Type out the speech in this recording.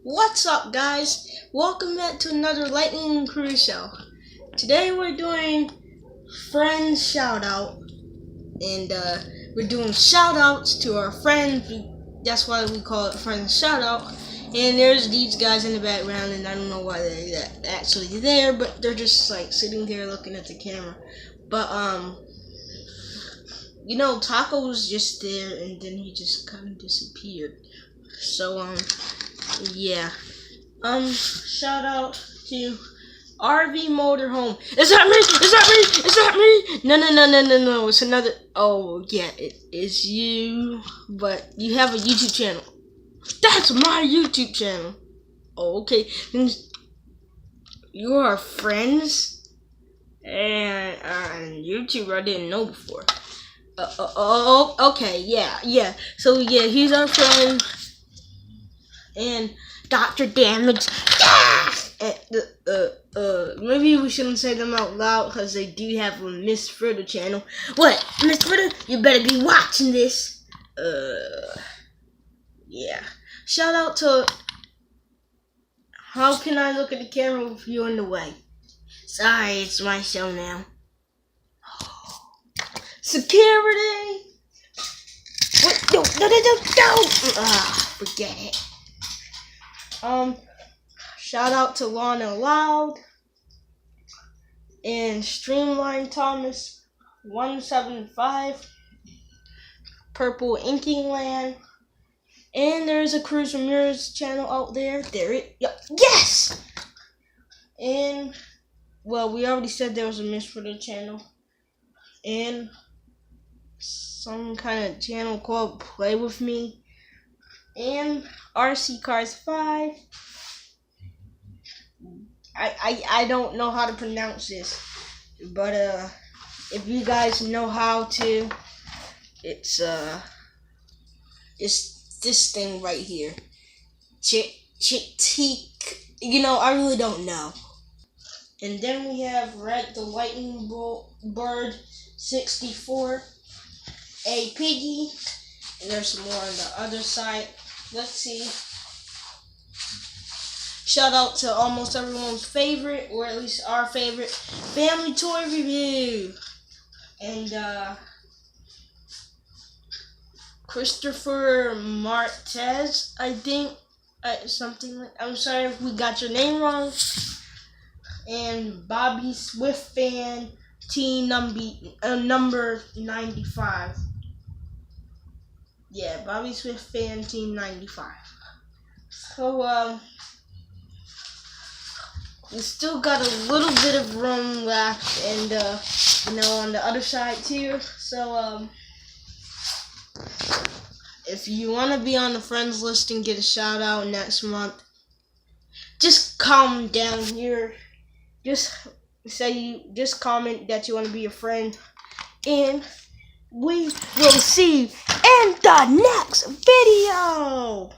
What's up, guys? Welcome back to another Lightning Crew show. Today we're doing friends shout out, and we're doing shout outs to our friends. That's why we call it friends shout out. And there's these guys in the background, and I don't know why they're actually there, but they're just like sitting there looking at the camera. But Taco was just there, and then he just kind of disappeared. So yeah. Shout out to RV Motorhome. Is that me? Is that me? Is that me? No. It's another. Oh, yeah, it is you. But you have a YouTube channel. That's my YouTube channel. Oh, okay. You are friends? And YouTube I didn't know before. Okay, yeah. So, yeah, he's our friend. And Dr. Damage. Maybe we shouldn't say them out loud because they do have a Miss Fritter channel. What? Miss Fritter? You better be watching this. Yeah. Shout out to... How can I look at the camera with you in the way? Sorry, it's my show now. Security! What? No! Forget it. Shout out to Lana Loud and Streamline Thomas 175, Purple Inking Land, and there's a Cruz Ramirez channel out there. Yes! And well, we already said there was a Miss Fritter channel and some kind of channel called Play With Me and RC Cars 5. I don't know how to pronounce this, but if you guys know how to, it's this thing right here. I really don't know. And then we have the Lightning Bird 64, a Piggy, and there's some more on the other side. Let's see. Shout out to almost everyone's favorite, or at least our favorite, Family Toy Review. And Christopher Martez, I think. Something like, I'm sorry if we got your name wrong. And Bobby Swift Fan, team number 95. Yeah, Bobby Swift Fan, team 95. So, we still got a little bit of room left, and on the other side too. So if you want to be on the friends list and get a shout out next month, just comment down here. Just comment that you want to be a friend, and we will see you in the next video.